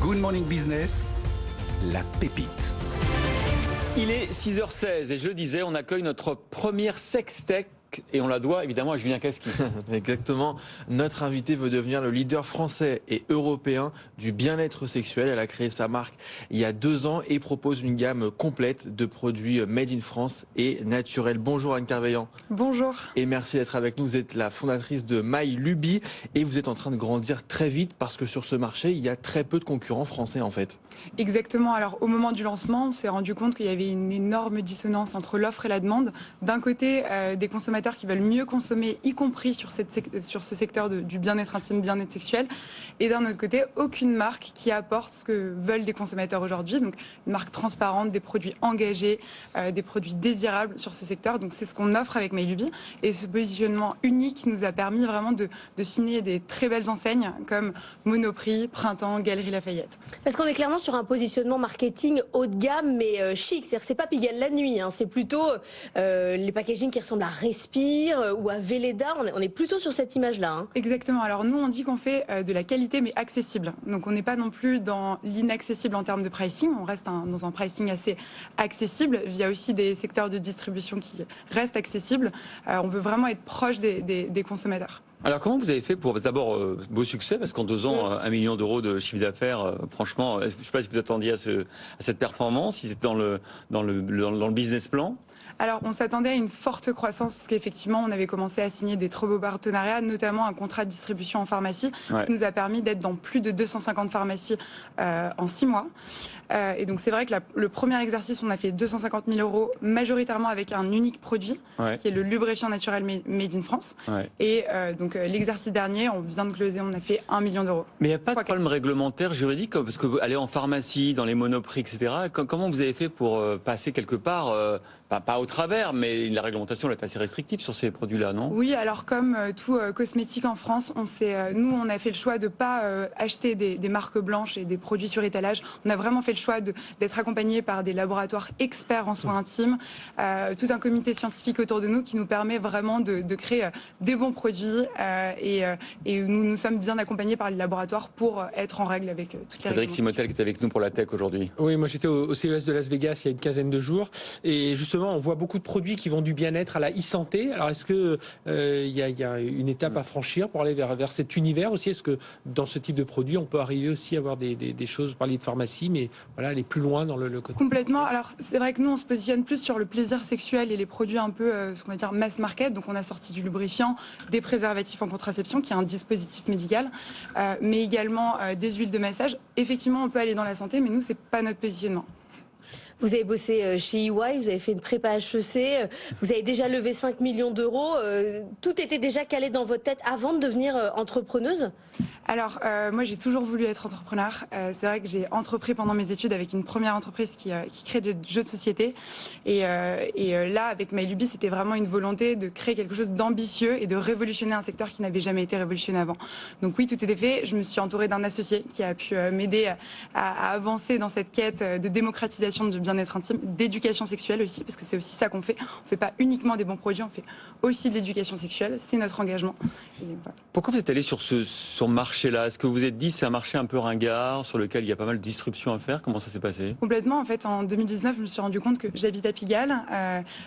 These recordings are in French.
Good Morning Business, la pépite. Il est 6h16 et je le disais, on accueille notre première sextech et on la doit évidemment à Julien Casqui. Exactement. Notre invité veut devenir le leader français et européen du bien-être sexuel. Elle a créé sa marque il y a 2 ans et propose une gamme complète de produits made in France et naturels. Bonjour Anne Carveillant. Bonjour. Et merci d'être avec nous. Vous êtes la fondatrice de My Luby et vous êtes en train de grandir très vite parce que sur ce marché, il y a très peu de concurrents français en fait. Exactement. Alors au moment du lancement, on s'est rendu compte qu'il y avait une énorme dissonance entre l'offre et la demande. D'un côté, des consommateurs qui veulent mieux consommer, y compris sur ce secteur du bien-être intime, bien-être sexuel. Et d'un autre côté, aucune marque qui apporte ce que veulent les consommateurs aujourd'hui. Donc une marque transparente, des produits engagés, des produits désirables sur ce secteur. Donc c'est ce qu'on offre avec My Luby. Et ce positionnement unique nous a permis vraiment de signer des très belles enseignes comme Monoprix, Printemps, Galeries Lafayette. Parce qu'on est clairement sur un positionnement marketing haut de gamme mais chic. C'est-à-dire que c'est pas Pigalle la nuit, hein. C'est plutôt les packaging qui ressemblent à Respire ou à Velleda. On est plutôt sur cette image-là. Hein. Exactement. Alors nous, on dit qu'on fait de la qualité mais accessible. Donc on n'est pas non plus dans l'inaccessible en termes de pricing. On reste dans un pricing assez accessible. Il y a aussi des secteurs de distribution qui restent accessibles. On veut vraiment être proche des consommateurs. Alors comment vous avez fait pour d'abord beau succès parce qu'en 2 ans 1 million d'euros de chiffre d'affaires, franchement, je ne sais pas si vous attendiez à cette performance, si c'était dans le business plan. Alors, on s'attendait à une forte croissance parce qu'effectivement, on avait commencé à signer des très beaux partenariats, notamment un contrat de distribution en pharmacie qui nous a permis d'être dans plus de 250 pharmacies en 6 mois. Et donc, c'est vrai que le premier exercice, on a fait 250 000 euros, majoritairement avec un unique produit, qui est le lubrifiant naturel Made in France. Et donc, l'exercice dernier, on vient de closer, on a fait 1 million d'euros. Mais il n'y a pas de problème réglementaire, juridique, parce que vous allez en pharmacie, dans les Monoprix, etc. Comment vous avez fait pour passer quelque part pas au travers, mais la réglementation est assez restrictive sur ces produits-là, non? Oui, alors comme tout cosmétique en France, nous on a fait le choix de ne pas acheter des marques blanches et des produits sur étalage. On a vraiment fait le choix d'être accompagné par des laboratoires experts en soins intimes, tout un comité scientifique autour de nous qui nous permet vraiment de créer des bons produits et nous sommes bien accompagnés par les laboratoires pour être en règle avec toutes les règles. Frédéric Simotel qui est avec nous pour la tech aujourd'hui. Oui, moi j'étais au CES de Las Vegas il y a une quinzaine de jours et justement on voit beaucoup de produits qui vont du bien-être à la e-santé. Alors est-ce que y a une étape à franchir pour aller vers cet univers aussi? Est-ce que dans ce type de produit on peut arriver aussi à avoir des choses, parler de pharmacie, mais voilà, aller plus loin dans le côté? Complètement. Alors c'est vrai que nous on se positionne plus sur le plaisir sexuel et les produits un peu ce qu'on va dire mass market. Donc on a sorti du lubrifiant, des préservatifs en contraception qui est un dispositif médical, mais également des huiles de massage. Effectivement on peut aller dans la santé, mais nous c'est pas notre positionnement. Vous avez bossé chez EY, vous avez fait une prépa HEC, vous avez déjà levé 5 millions d'euros. Tout était déjà calé dans votre tête avant de devenir entrepreneuse? Alors, moi, j'ai toujours voulu être entrepreneur. C'est vrai que j'ai entrepris pendant mes études avec une première entreprise qui crée des jeux de société. Et là, avec My Luby, c'était vraiment une volonté de créer quelque chose d'ambitieux et de révolutionner un secteur qui n'avait jamais été révolutionné avant. Donc oui, tout était fait. Je me suis entourée d'un associé qui a pu m'aider à avancer dans cette quête de démocratisation du bien-être intime, d'éducation sexuelle aussi, parce que c'est aussi ça qu'on fait. On fait pas uniquement des bons produits, on fait aussi de l'éducation sexuelle. C'est notre engagement. Et voilà. Pourquoi vous êtes allé sur ce marché-là? Est-ce que vous vous êtes dit c'est un marché un peu ringard, sur lequel il y a pas mal de distribution à faire? Comment ça s'est passé? Complètement. En fait, en 2019, je me suis rendu compte que j'habite à Pigalle.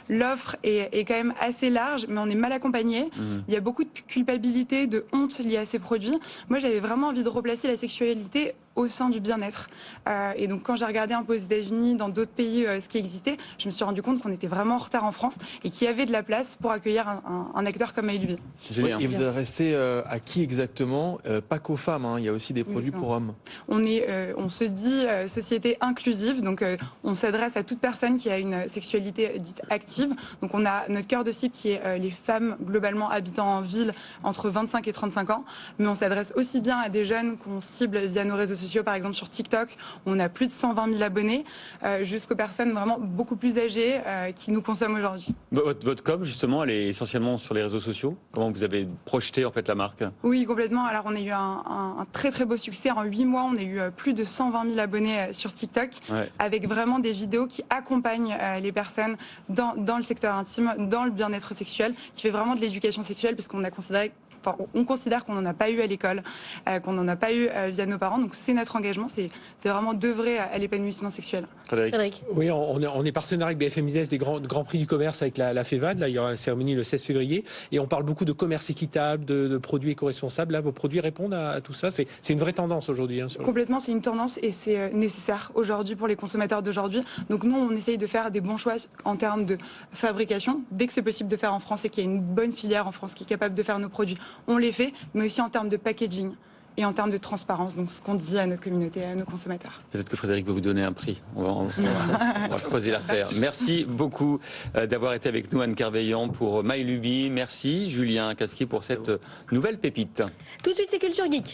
L'offre est quand même assez large, mais on est mal accompagné. Il y a beaucoup de culpabilité, de honte liée à ces produits. Moi, j'avais vraiment envie de replacer la sexualité au sein du bien-être. Et donc, quand j'ai regardé un peu aux États-Unis, dans d'autres pays, ce qui existait, je me suis rendu compte qu'on était vraiment en retard en France et qu'il y avait de la place pour accueillir un acteur comme My Luby. Oui, et vous adressez à qui exactement? Pas qu'aux femmes, hein, il y a aussi des produits pour hommes. On se dit société inclusive, donc on s'adresse à toute personne qui a une sexualité dite active. Donc on a notre cœur de cible qui est les femmes globalement habitant en ville entre 25 et 35 ans, mais on s'adresse aussi bien à des jeunes qu'on cible via nos réseaux sociaux, par exemple sur TikTok, on a plus de 120 000 abonnés, jusqu'aux personnes vraiment beaucoup plus âgées qui nous consomment aujourd'hui. Votre com, justement, elle est essentiellement sur les réseaux sociaux. Comment vous avez projeté en fait la marque? Oui, complètement. Alors on a eu un très très beau succès. En 8 mois, on a eu plus de 120 000 abonnés sur TikTok, avec vraiment des vidéos qui accompagnent les personnes dans le secteur intime, dans le bien-être sexuel, qui fait vraiment de l'éducation sexuelle, parce qu'on a considéré on considère qu'on n'en a pas eu à l'école, qu'on n'en a pas eu via nos parents. Donc c'est notre engagement, c'est vraiment d'œuvrer à l'épanouissement sexuel. Frédéric. Oui, on est partenaire avec BFM Business des grands prix du commerce avec la FEVAD. Là, il y aura la cérémonie le 16 février. Et on parle beaucoup de commerce équitable, de produits éco-responsables. Là, vos produits répondent à tout ça. C'est une vraie tendance aujourd'hui. Complètement, c'est une tendance et c'est nécessaire aujourd'hui pour les consommateurs d'aujourd'hui. Donc nous, on essaye de faire des bons choix en termes de fabrication. Dès que c'est possible de faire en France et qu'il y a une bonne filière en France qui est capable de faire nos produits, on les fait, mais aussi en termes de packaging et en termes de transparence, donc ce qu'on dit à notre communauté, à nos consommateurs. Peut-être que Frédéric veut vous donner un prix. On va creuser l'affaire. Merci beaucoup d'avoir été avec nous, Anne Kerveillant, pour My Luby. Merci, Julien Casquier, pour cette nouvelle pépite. Tout de suite, c'est Culture Geek.